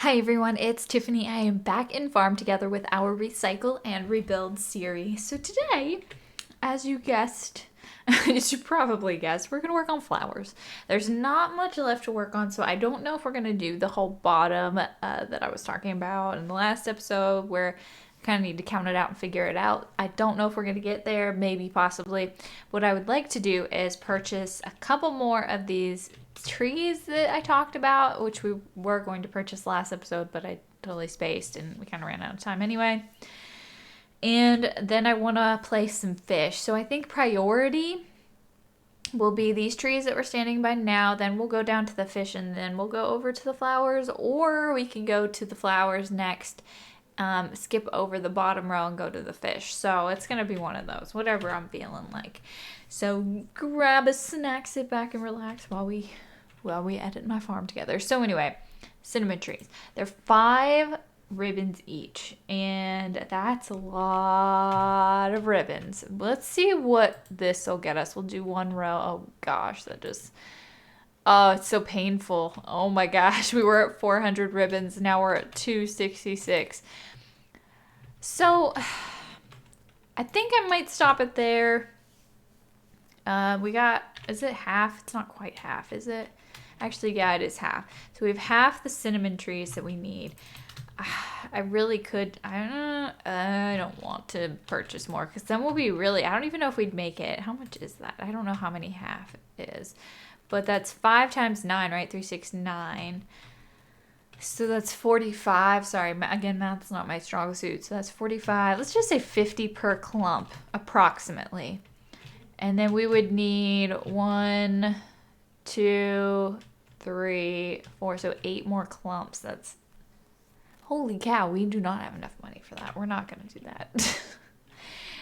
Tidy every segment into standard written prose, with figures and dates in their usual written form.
Hi everyone, it's Tiffany. I am back in farm together with our Recycle and Rebuild series. So today, as you guessed, as you probably guessed, we're going to work on flowers. There's not much left to work on, so I don't know if we're going to do the whole bottom that I was talking about in the last episode where I kind of need to count it out and figure it out. I don't know if we're going to get there, maybe, possibly. What I would like to do is purchase a couple more of these trees that I talked about, which we were going to purchase last episode, but I totally spaced and we kind of ran out of time anyway. And then I want to place some fish. So I think priority will be these trees that we're standing by now. Then we'll go down to the fish and then we'll go over to the flowers, or we can go to the flowers next, skip over the bottom row and go to the fish. So it's going to be one of those, whatever I'm feeling like. So grab a snack, sit back and relax while we edit my farm together. So anyway, cinnamon trees. They're 5 ribbons each, and that's a lot of ribbons. Let's see what this will get us. We'll do one row. Oh gosh, oh, it's so painful. Oh my gosh, we were at 400 ribbons. Now we're at 266. So I think I might stop it there. Is it half? It's not quite half, is it? Actually, yeah, it is half. So we have half the cinnamon trees that we need. I really could, I don't want to purchase more because then we'll be I don't even know if we'd make it. How much is that? I don't know how many half it is. But that's 5 times 9, right? 369. So that's 45. Sorry, again, math's not my strong suit. So that's 45. Let's just say 50 per clump, approximately. And then we would need 1, 2, 3, 4, so 8 more clumps. That's, holy cow, we do not have enough money for that. We're not going to do that.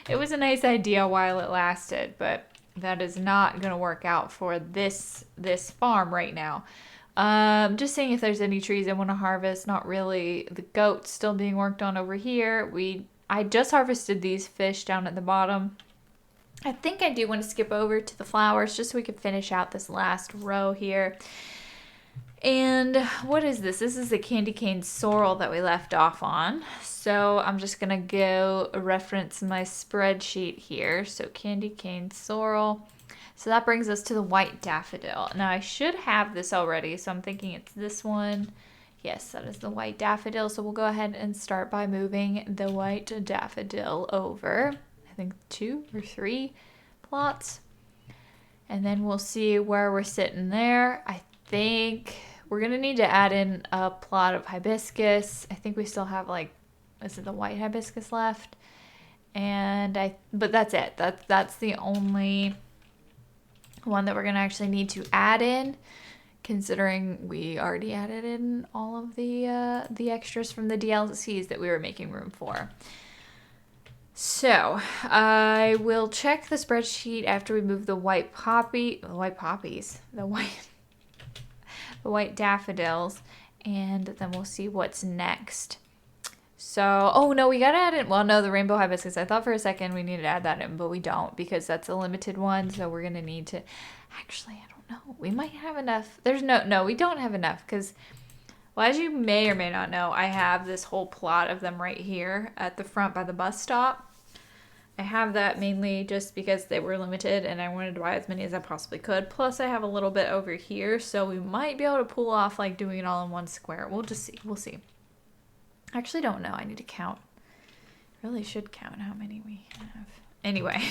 It was a nice idea while it lasted, but that is not going to work out for this farm right now. Just seeing if there's any trees I want to harvest. Not really. The goat's still being worked on over here. I just harvested these fish down at the bottom. I think I do want to skip over to the flowers just so we can finish out this last row here. And what is this? This is the candy cane sorrel that we left off on. So I'm just going to go reference my spreadsheet here. So candy cane sorrel. So that brings us to the white daffodil. Now I should have this already, so I'm thinking it's this one. Yes, that is the white daffodil. So we'll go ahead and start by moving the white daffodil over. I think 2 or 3 plots. And then we'll see where we're sitting there. I think we're going to need to add in a plot of hibiscus. I think we still have is it the white hibiscus left? But that's it. That's the only one that we're going to actually need to add in, considering we already added in all of the extras from the DLCs that we were making room for. So I will check the spreadsheet after we move the white daffodils, and then we'll see what's next. So, oh no, we gotta add it. Well, no, the rainbow hibiscus. I thought for a second we needed to add that in, but we don't because that's a limited one. So we're gonna need to. Actually, I don't know. We might have enough. No, we don't have enough because. Well, as you may or may not know, I have this whole plot of them right here at the front by the bus stop. I have that mainly just because they were limited and I wanted to buy as many as I possibly could. Plus, I have a little bit over here, so we might be able to pull off doing it all in one square. We'll just see. We'll see. I actually don't know. I need to count. Really should count how many we have. Anyway.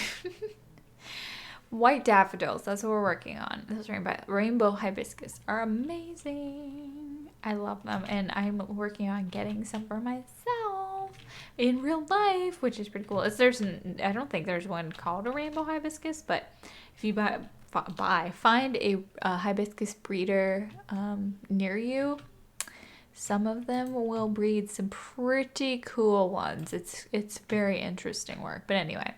White daffodils. That's what we're working on. Those rainbow hibiscus are amazing. I love them, and I'm working on getting some for myself in real life, which is pretty cool. I don't think there's one called a rainbow hibiscus, but if you find a hibiscus breeder near you, some of them will breed some pretty cool ones. It's very interesting work. But anyway,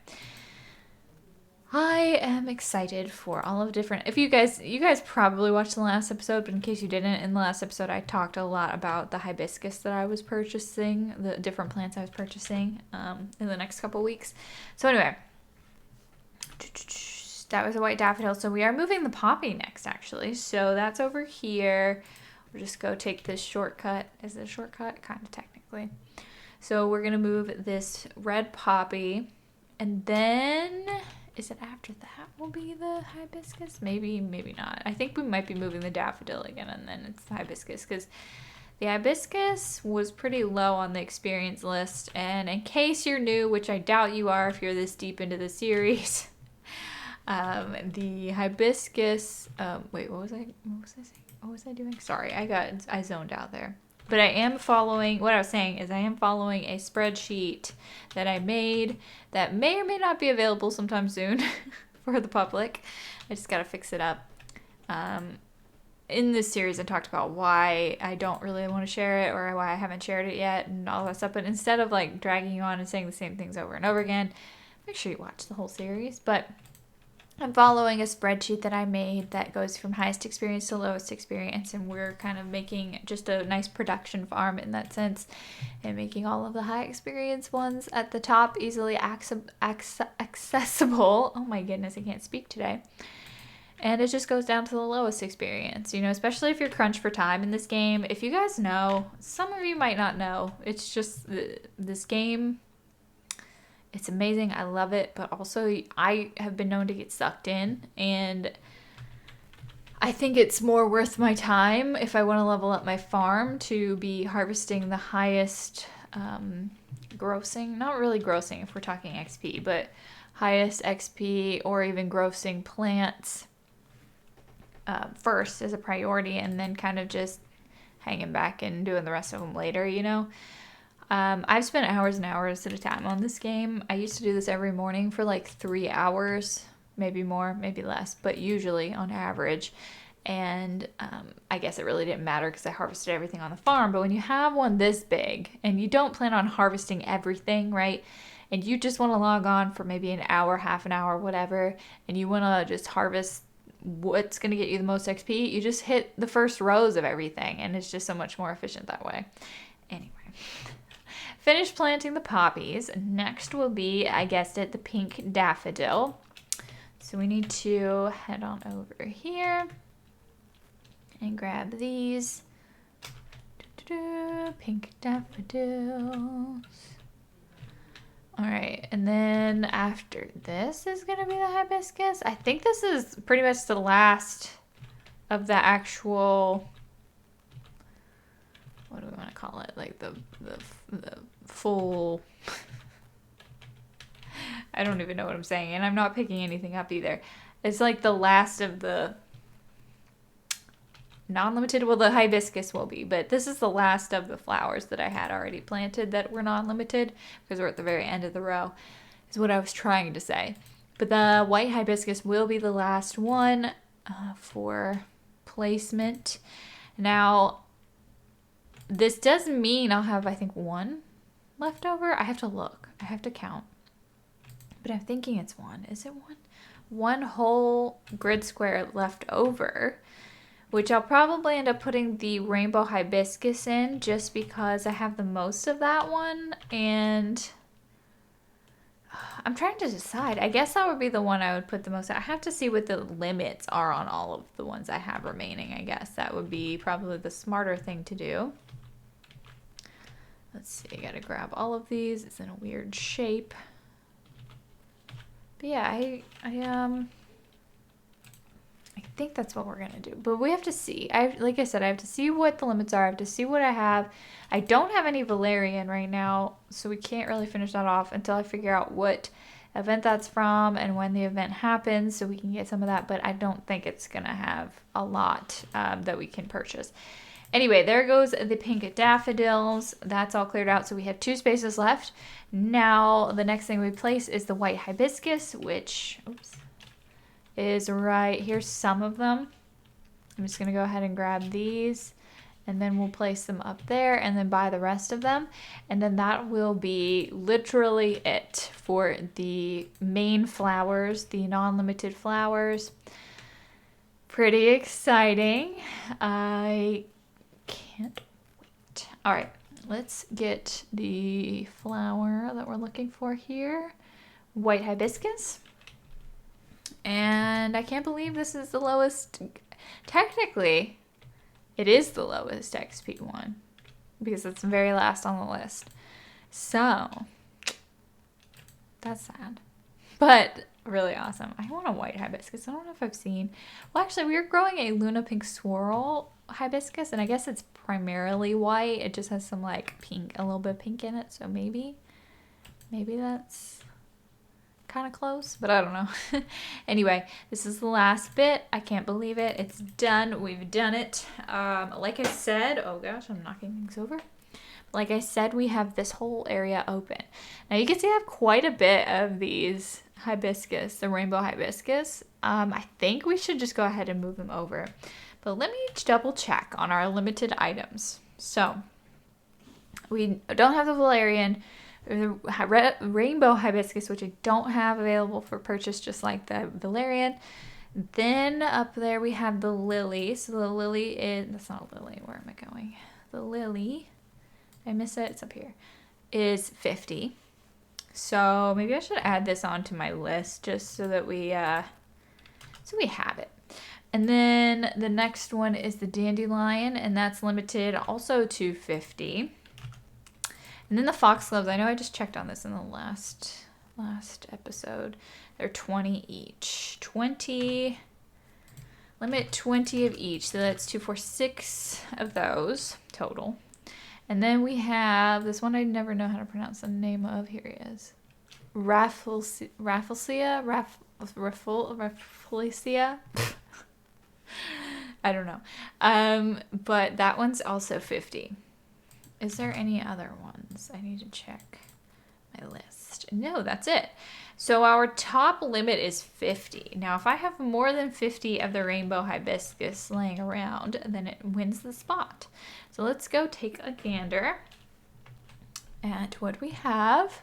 I am excited for all of different. If you guys probably watched the last episode, but in case you didn't, in the last episode I talked a lot about the hibiscus that I was purchasing, the different plants I was purchasing in the next couple weeks. So anyway, that was a white daffodil. So we are moving the poppy next, actually. So that's over here. We'll just go take this shortcut. Is it a shortcut? Kind of technically. So we're going to move this red poppy. And then, is it after that will be the hibiscus? Maybe, maybe not. I think we might be moving the daffodil again, and then it's the hibiscus. Because the hibiscus was pretty low on the experience list. And in case you're new, which I doubt you are if you're this deep into the series, the hibiscus, wait, what was I saying? What was I doing? Sorry, I zoned out there. But I am following, what I was saying is I am following a spreadsheet that I made that may or may not be available sometime soon for the public. I just got to fix it up. In this series, I talked about why I don't really want to share it or why I haven't shared it yet and all that stuff. But instead of like dragging you on and saying the same things over and over again, make sure you watch the whole series. But I'm following a spreadsheet that I made that goes from highest experience to lowest experience, and we're kind of making just a nice production farm in that sense, and making all of the high experience ones at the top easily accessible. Oh my goodness, I can't speak today. And it just goes down to the lowest experience, you know, especially if you're crunched for time in this game. If you guys know, some of you might not know, it's just this game. It's amazing. I love it. But also, I have been known to get sucked in. And I think it's more worth my time if I want to level up my farm to be harvesting the highest grossing. Not really grossing if we're talking XP, but highest XP or even grossing plants first as a priority. And then kind of just hanging back and doing the rest of them later, you know. I've spent hours and hours at a time on this game. I used to do this every morning for like 3 hours, maybe more, maybe less, but usually on average. And I guess it really didn't matter because I harvested everything on the farm. But when you have one this big and you don't plan on harvesting everything, right? And you just want to log on for maybe an hour, half an hour, whatever, and you want to just harvest what's going to get you the most XP, you just hit the first rows of everything. And it's just so much more efficient that way. Anyway. Finished planting the poppies. Next will be, I guessed it, the pink daffodil. So we need to head on over here and grab these. Pink daffodils. Alright, and then after this is going to be the hibiscus. I think this is pretty much the last of the actual... what do we want to call it? Like the full... I don't even know what I'm saying, and I'm not picking anything up either. It's like the last of the non-limited. Well, the hibiscus will be, but this is the last of the flowers that I had already planted that were non-limited because we're at the very end of the row, is what I was trying to say. But the white hibiscus will be the last one for placement. Now, this does mean I'll have, I think, one left over. I have to look. I have to count. But I'm thinking it's one. Is it one? One whole grid square left over, which I'll probably end up putting the rainbow hibiscus in just because I have the most of that one. And I'm trying to decide. I guess that would be the one I would put the most. I have to see what the limits are on all of the ones I have remaining. I guess that would be probably the smarter thing to do. Let's see, I gotta grab all of these. It's in a weird shape. But yeah, I think that's what we're gonna do. But we have to see. Like I said, I have to see what the limits are. I have to see what I have. I don't have any valerian right now, so we can't really finish that off until I figure out what event that's from and when the event happens, so we can get some of that. But I don't think it's gonna have a lot that we can purchase. Anyway, there goes the pink daffodils. That's all cleared out, so we have 2 spaces left. Now, the next thing we place is the white hibiscus, which is right, here's some of them. I'm just going to go ahead and grab these, and then we'll place them up there, and then buy the rest of them. And then that will be literally it for the main flowers, the non-limited flowers. Pretty exciting. I can't wait. All right, let's get the flower that we're looking for here. White hibiscus. And I can't believe this is the lowest. Technically, It is the lowest XP one because it's the very last on the list. So that's sad, but really awesome. I want a white hibiscus. I don't know if I've seen. Well, actually, we were growing a Luna Pink Swirl hibiscus, and I guess it's primarily white. It just has some like pink, a little bit of pink in it. So maybe that's kind of close, but I don't know. Anyway, this is the last bit. I can't believe it. It's done. We've done it. Like I said, oh gosh, I'm knocking things over. Like I said, we have this whole area open. Now you can see I have quite a bit of these hibiscus, the rainbow hibiscus. I think we should just go ahead and move them over. But let me double check on our limited items. So we don't have the valerian, the rainbow hibiscus, which I don't have available for purchase, just like the valerian. Then up there we have the lily. So the lily is, that's not a lily, where am I going? The lily, I miss it, it's up here, is 50. So maybe I should add this onto my list just so that we have it. And then the next one is the dandelion, and that's limited also to 50. And then the foxgloves, I know I just checked on this in the last episode. They're 20 each. 20, limit 20 of each. So that's 2, 4, 6 of those total. And then we have this one I never know how to pronounce the name of. Here he is. Rafflesia? I don't know. But that one's also 50. Is there any other ones? I need to check my list. No, that's it. So our top limit is 50. Now, if I have more than 50 of the rainbow hibiscus laying around, then it wins the spot. So let's go take a gander at what we have.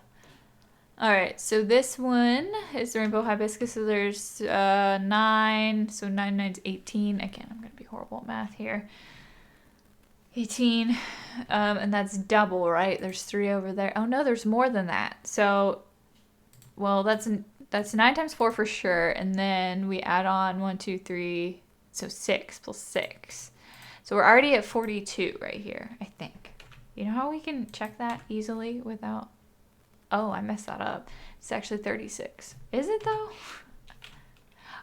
All right, so this one is the rainbow hibiscus. So there's 9. So 9 9's 18. Again, I'm going to be horrible at math here. 18, and that's double, right? There's 3 over there. Oh no, there's more than that. So, well, that's 9 times 4 for sure, and then we add on 1, 2, 3, so 6 plus 6. So we're already at 42 right here, I think. You know how we can check that easily without? Oh, I messed that up. It's actually 36. Is it though?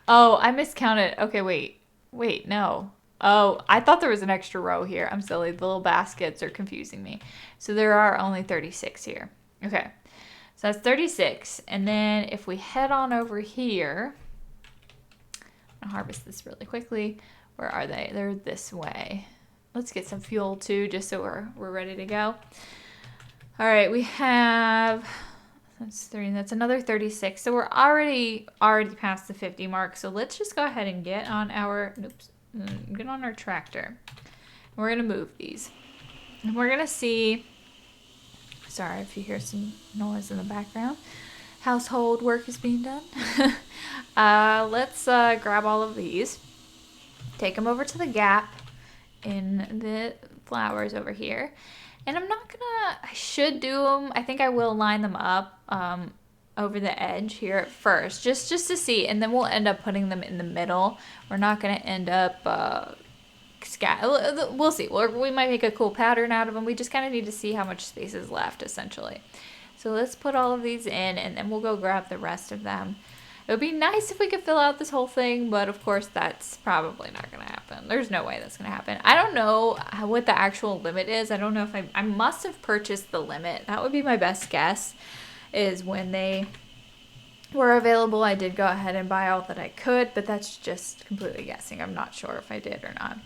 Oh, I miscounted. Okay, wait, no. Oh, I thought there was an extra row here. I'm silly. The little baskets are confusing me. So there are only 36 here. Okay. So that's 36. And then if we head on over here, I'm going to harvest this really quickly. Where are they? They're this way. Let's get some fuel too, just so we're ready to go. All right, we have, that's 3, that's another 36. So we're already past the 50 mark. So let's just go ahead and get on our, get on our tractor. We're going to move these. And we're going to see, sorry if you hear some noise in the background. Household work is being done. Let's grab all of these. Take them over to the gap in the flowers over here. And I should do them, I think I will line them up over the edge here at first, just to see, and then we'll end up putting them in the middle. We're not going to end up we'll see. We might make a cool pattern out of them. We just kind of need to see how much space is left, essentially. So let's put all of these in, and then we'll go grab the rest of them. It would be nice if we could fill out this whole thing, but of course that's probably not going to happen. There's no way that's going to happen. I don't know what the actual limit is. I don't know if I must have purchased the limit. That would be my best guess, is when they were available. I did go ahead and buy all that I could, but that's just completely guessing. I'm not sure if I did or not.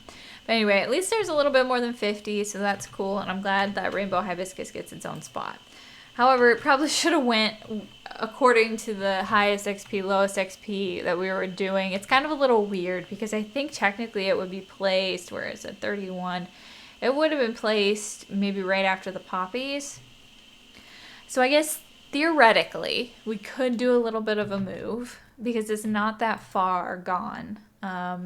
But anyway, at least there's a little bit more than 50, so that's cool, and I'm glad that rainbow hibiscus gets its own spot. However, it probably should have went according to the highest XP, lowest XP that we were doing. It's kind of a little weird because I think technically it would be placed, where is it, 31. It would have been placed maybe right after the poppies. So I guess theoretically we could do a little bit of a move because it's not that far gone. I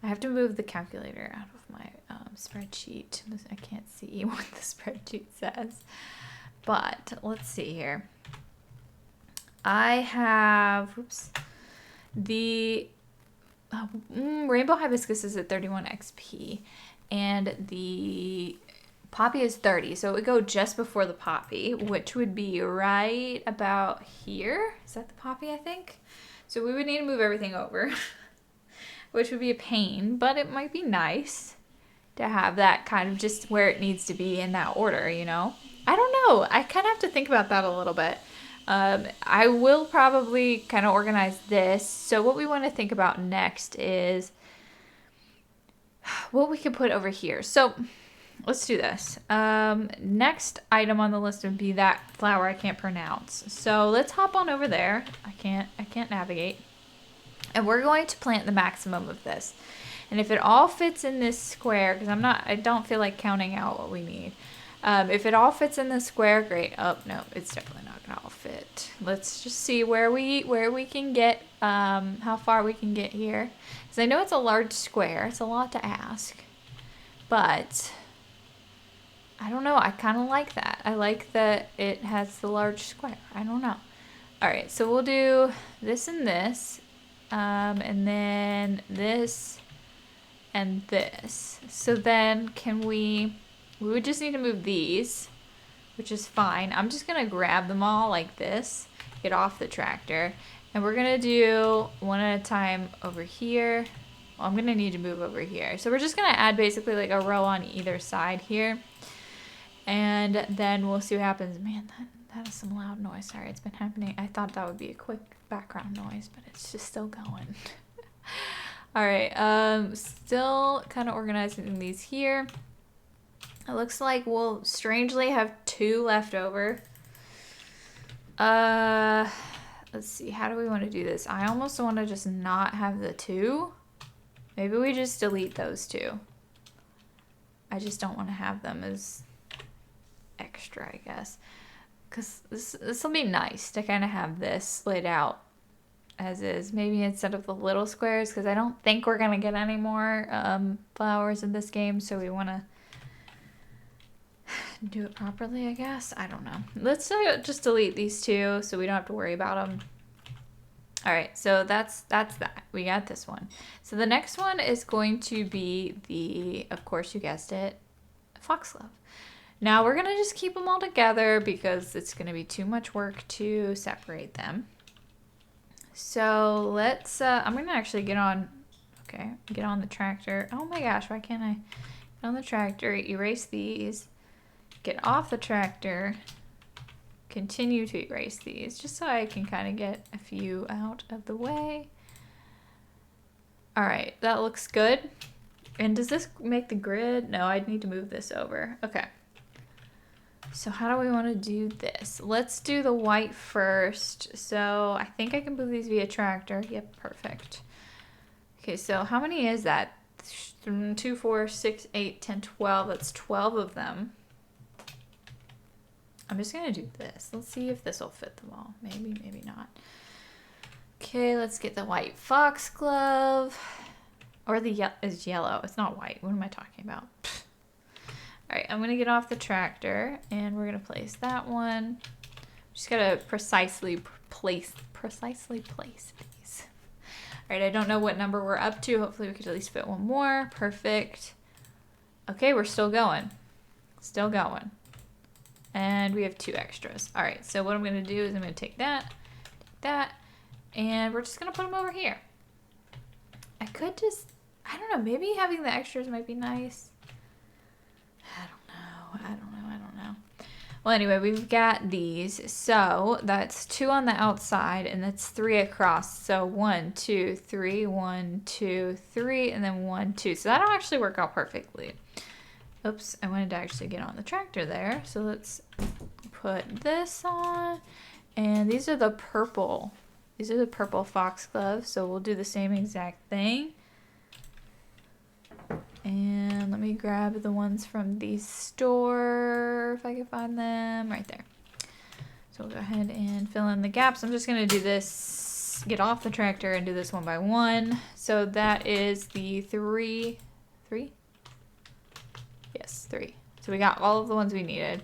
have to move the calculator out of my spreadsheet. I can't see what the spreadsheet says. But let's see here. I have, the Rainbow Hibiscus is at 31 XP. And the poppy is 30. So it would go just before the poppy, which would be right about here. Is that the poppy, I think? So we would need to move everything over, which would be a pain, but it might be nice to have that kind of just where it needs to be in that order, you know? I don't know. I kind of have to think about that a little bit. I will probably kind of organize this. So what we want to think about next is what we can put over here. So let's do this. Next item on the list would be that flower I can't pronounce. So let's hop on over there. I can't navigate. And we're going to plant the maximum of this. And if it all fits in this square, because I don't feel like counting out what we need. If it all fits in the square, great. Oh, no, it's definitely not gonna all fit. Let's just see where we can get, how far we can get here. Because I know it's a large square. It's a lot to ask. But I don't know. I kind of like that. I like that it has the large square. I don't know. All right, so we'll do this and this. And then this and this. So then we would just need to move these, which is fine. I'm just gonna grab them all like this, get off the tractor, and we're gonna do one at a time over here. Well, I'm gonna need to move over here. So we're just gonna add basically like a row on either side here. And then we'll see what happens. Man, that is some loud noise. Sorry, it's been happening. I thought that would be a quick background noise, but it's just still going. All right, still kind of organizing these here. It looks like we'll strangely have 2 left over. Let's see, how do we want to do this? I almost want to just not have the 2. Maybe we just delete those 2. I just don't want to have them as extra, I guess. Because this will be nice to kind of have this laid out as is. Maybe instead of the little squares, because I don't think we're going to get any more flowers in this game. So we want to do it properly, I guess. I don't know. Let's just delete these 2 so we don't have to worry about them. All right, so that's that. We got this one. So the next one is going to be the, of course you guessed it, foxglove. Now we're gonna just keep them all together because it's gonna be too much work to separate them. So let's, I'm gonna actually get on the tractor. Oh my gosh, why can't I get on the tractor, erase these, get off the tractor, continue to erase these, just so I can kind of get a few out of the way. All right, that looks good. And does this make the grid? No, I'd need to move this over. Okay. So how do we want to do this? Let's do the white first. So I think I can move these via tractor. Yep, perfect. Okay, so how many is that? 2, 4, 6, 8, 10, 12. That's 12 of them. I'm just going to do this. Let's see if this will fit them all. Maybe, maybe not. Okay, let's get the white foxglove. Or the is yellow. It's not white. What am I talking about? All right, I'm going to get off the tractor and we're going to place that one. Just got to precisely place these. All right, I don't know what number we're up to. Hopefully we could at least fit one more. Perfect. Okay, we're still going. Still going. And we have 2 extras. All right, so what I'm going to do is I'm going to take that, and we're just going to put them over here. I could just, I don't know, maybe having the extras might be nice. I don't know. Well, anyway, we've got these. So that's 2 on the outside, and that's 3 across. So 1, 2, 3, 1, 2, 3, and then 1, 2. So that'll actually work out perfectly. Oops, I wanted to actually get on the tractor there. So let's put this on. And these are the purple. These are the purple foxgloves. So we'll do the same exact thing. And let me grab the ones from the store, if I can find them, right there. So we'll go ahead and fill in the gaps. I'm just gonna do this, get off the tractor and do this one by one. So that is the 3? Yes, 3. So we got all of the ones we needed.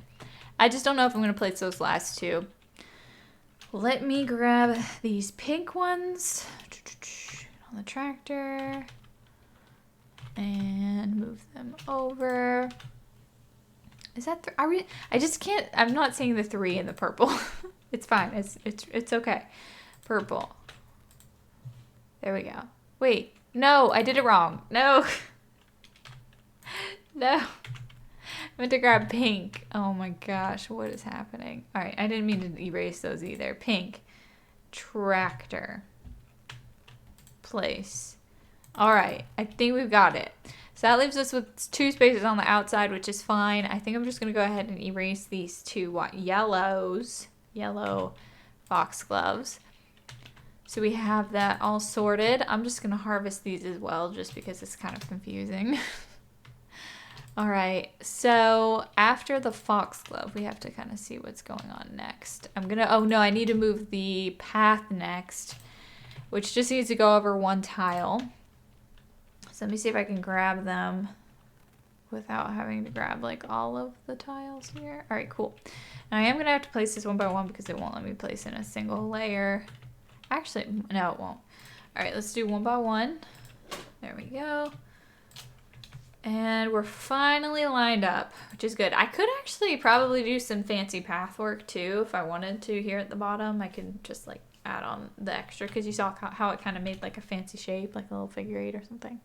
I just don't know if I'm gonna place those last 2. Let me grab these pink ones. on the tractor. And move them over. Is that I just can't, I'm not seeing the 3 in the purple. It's fine. It's okay. Purple. There we go. Wait. No, I did it wrong. No. No. I meant to grab pink. Oh my gosh, what is happening? All right, I didn't mean to erase those either. Pink. Tractor. Place. All right, I think we've got it. So that leaves us with 2 spaces on the outside, which is fine. I think I'm just gonna go ahead and erase these 2 yellows. Yellow foxgloves. So we have that all sorted. I'm just gonna harvest these as well, just because it's kind of confusing. All right, so after the foxglove, we have to kind of see what's going on next. Oh no, I need to move the path next, which just needs to go over 1 tile. So let me see if I can grab them without having to grab like all of the tiles here. All right, cool. Now I am gonna have to place this one by one because it won't let me place in a single layer. Actually, no, it won't. All right, let's do 1 by 1. There we go. And we're finally lined up, which is good. I could actually probably do some fancy path work too if I wanted to here at the bottom. I could just like add on the extra because you saw how it kind of made like a fancy shape, like a little figure 8 or something.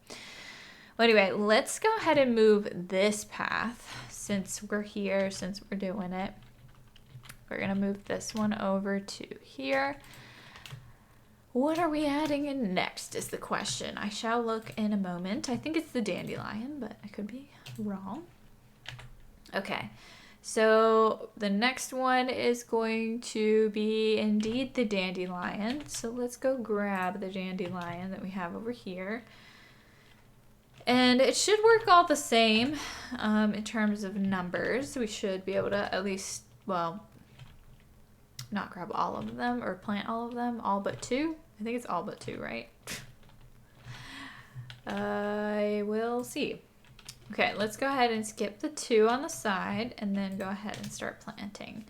Well, anyway, let's go ahead and move this path since we're here, since we're doing it. We're going to move this one over to here. What are we adding in next is the question. I shall look in a moment. I think it's the dandelion, but I could be wrong. Okay, so the next one is going to be indeed the dandelion. So let's go grab the dandelion that we have over here. And it should work all the same in terms of numbers. We should be able to at least, well, not grab all of them or plant all of them, all but 2. I think it's all but 2, right? I will see. Okay, let's go ahead and skip the 2 on the side and then go ahead and start planting.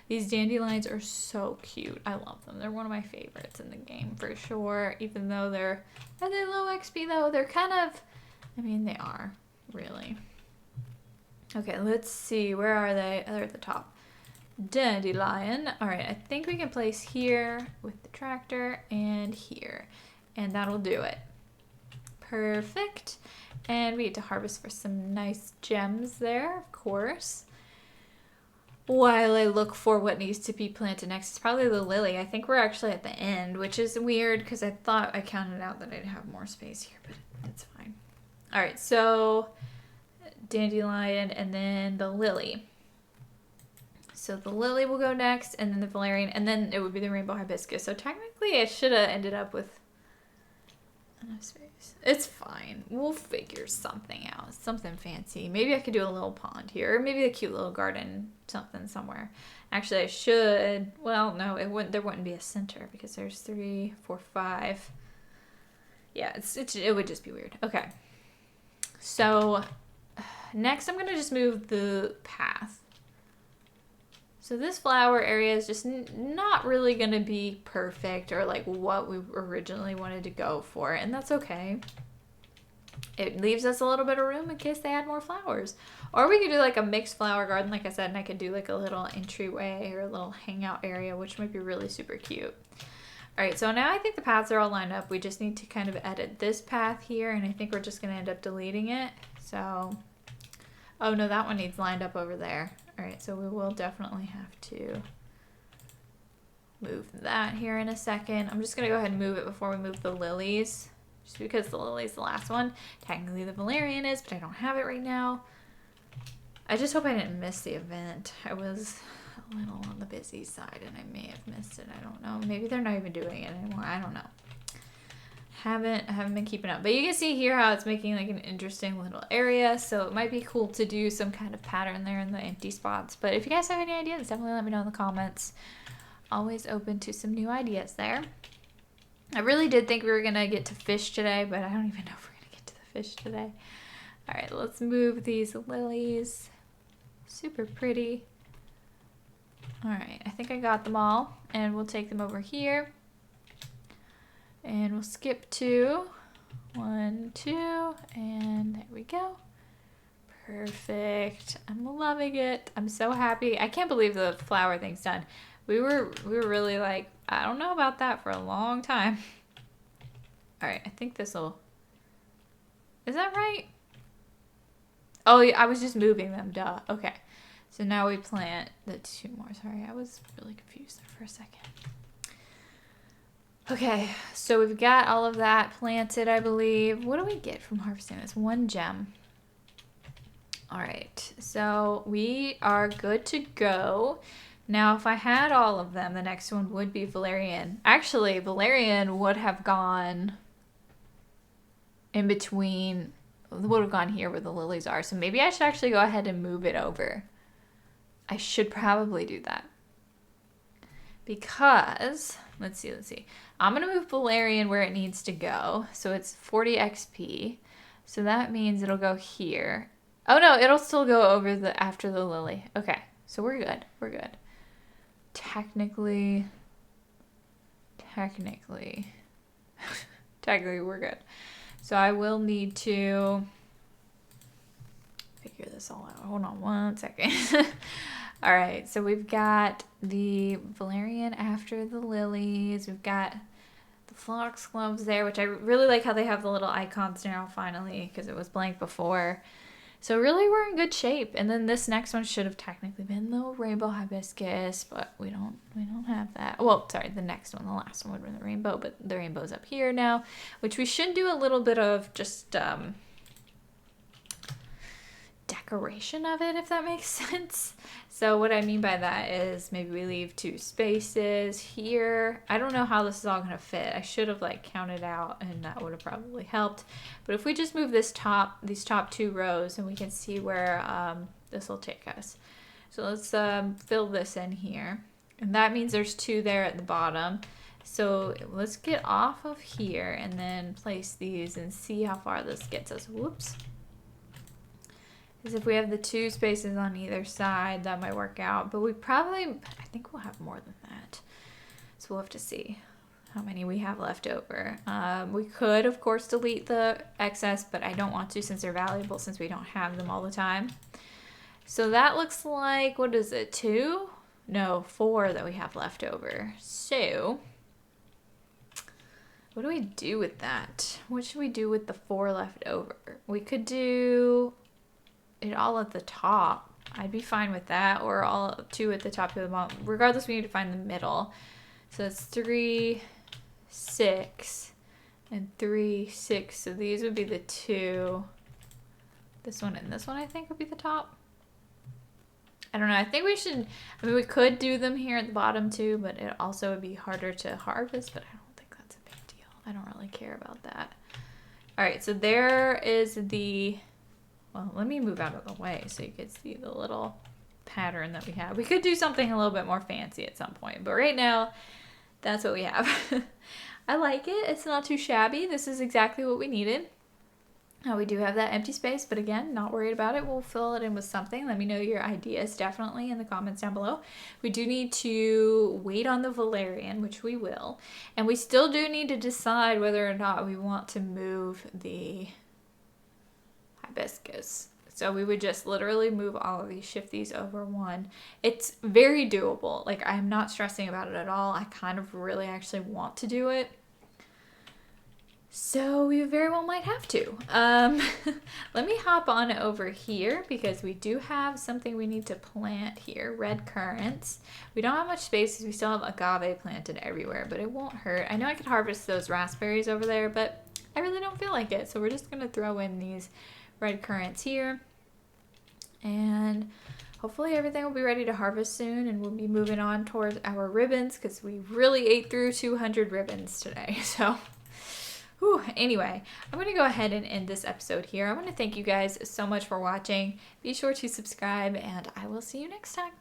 These dandelions are so cute. I love them. They're one of my favorites in the game for sure. Even though are they low XP though? They're kind of, I mean, they are, really. Okay, let's see. Where are they? They're at the top. Dandelion. All right, I think we can place here with the tractor and here, and that'll do it. Perfect. And we get to harvest for some nice gems there, of course. While I look for what needs to be planted next, it's probably the lily. I think we're actually at the end, which is weird because I thought I counted out that I'd have more space here, but it's fine. All right, so dandelion and then the lily. So the lily will go next, and then the valerian, and then it would be the rainbow hibiscus. So technically, I should have ended up with enough space. It's fine. We'll figure something out. Something fancy. Maybe I could do a little pond here, or maybe a cute little garden, something somewhere. Actually, I should. Well, no, it wouldn't. There wouldn't be a center because there's 3, 4, 5. Yeah, it would just be weird. Okay. So next, I'm gonna just move the path. So this flower area is just not really going to be perfect or like what we originally wanted to go for, and that's okay. It leaves us a little bit of room in case they add more flowers. Or we could do like a mixed flower garden, like I said, and I could do like a little entryway or a little hangout area, which might be really super cute. All right, so now I think the paths are all lined up. We just need to kind of edit this path here, and I think we're just going to end up deleting it. So, oh no, that one needs lined up over there. All right, so we will definitely have to move that here in a second. I'm just gonna go ahead and move it before we move the lilies, just because the lily's the last one. Technically the valerian is, but I don't have it right now. I just hope I didn't miss the event. I was a little on the busy side and I may have missed it. I don't know. Maybe they're not even doing it anymore. I don't know. I haven't been keeping up, but you can see here how it's making like an interesting little area, so it might be cool to do some kind of pattern there in the empty spots. But if you guys have any ideas, definitely let me know in the comments. Always open to some new ideas there. I really did think we were gonna get to fish today, but I don't even know if we're gonna get to the fish today. All right, let's move these lilies. Super pretty. All right, I think I got them all, and we'll take them over here. And we'll skip 2. 1, 2, and there we go. Perfect. I'm loving it. I'm so happy. I can't believe the flower thing's done. We were really like, I don't know about that for a long time. All right, I think this will. Is that right? Oh, yeah, I was just moving them. Duh. Okay. So now we plant the 2 more. Sorry, I was really confused there for a second. Okay, so we've got all of that planted, I believe. What do we get from harvesting this? 1 gem. All right, so we are good to go. Now, if I had all of them, the next one would be Valerian. Actually, Valerian would have gone in between, would have gone here where the lilies are. So maybe I should actually go ahead and move it over. I should probably do that. Because, let's see. I'm going to move Valerian where it needs to go. So it's 40 XP. So that means it'll go here. Oh no, it'll still go over after the lily. Okay, so we're good. We're good. Technically, we're good. So I will need to figure this all out. Hold on 1 second. All right, so we've got the Valerian after the lilies. We've got the foxgloves there, which I really like how they have the little icons now finally, because it was blank before. So really we're in good shape. And then this next one should have technically been the rainbow hibiscus, but we don't have that. Well, sorry, the next one, the last one would have been the rainbow, but the rainbow's up here now, which we should do a little bit of just decoration of it, if that makes sense. So what I mean by that is maybe we leave 2 spaces here. I don't know how this is all gonna fit. I should have like counted out, and that would have probably helped. But if we just move these top 2 rows, and we can see where this will take us. So let's fill this in here, and that means there's 2 there at the bottom. So let's get off of here and then place these and see how far this gets us. Whoops. Because if we have the 2 spaces on either side, that might work out. But I think we'll have more than that. So we'll have to see how many we have left over. We could, of course, delete the excess, but I don't want to since they're valuable, since we don't have them all the time. So that looks like, what is it, 2? No, 4 that we have left over. So what do we do with that? What should we do with the 4 left over? We could do it all at the top. I'd be fine with that, or all 2 at the top, 2 at the bottom. Regardless, we need to find the middle. So it's 3, 6, and 3, 6. So these would be the 2. This one and this one, I think, would be the top. I don't know. I think we should, I mean, we could do them here at the bottom too, but it also would be harder to harvest, but I don't think that's a big deal. I don't really care about that. All right, so there is the, well, let me move out of the way so you can see the little pattern that we have. We could do something a little bit more fancy at some point, but right now, that's what we have. I like it. It's not too shabby. This is exactly what we needed. We do have that empty space, but again, not worried about it. We'll fill it in with something. Let me know your ideas definitely in the comments down below. We do need to wait on the valerian, which we will. And we still do need to decide whether or not we want to move the hibiscus. So we would just literally move all of these, shift these over 1. It's very doable. Like, I'm not stressing about it at all. I kind of really actually want to do it. So we very well might have to. Let me hop on over here because we do have something we need to plant here. Red currants. We don't have much space because we still have agave planted everywhere, but it won't hurt. I know I could harvest those raspberries over there, but I really don't feel like it. So we're just going to throw in these red currants here. And hopefully everything will be ready to harvest soon, and we'll be moving on towards our ribbons because we really ate through 200 ribbons today. So whew. Anyway, I'm going to go ahead and end this episode here. I want to thank you guys so much for watching. Be sure to subscribe, and I will see you next time.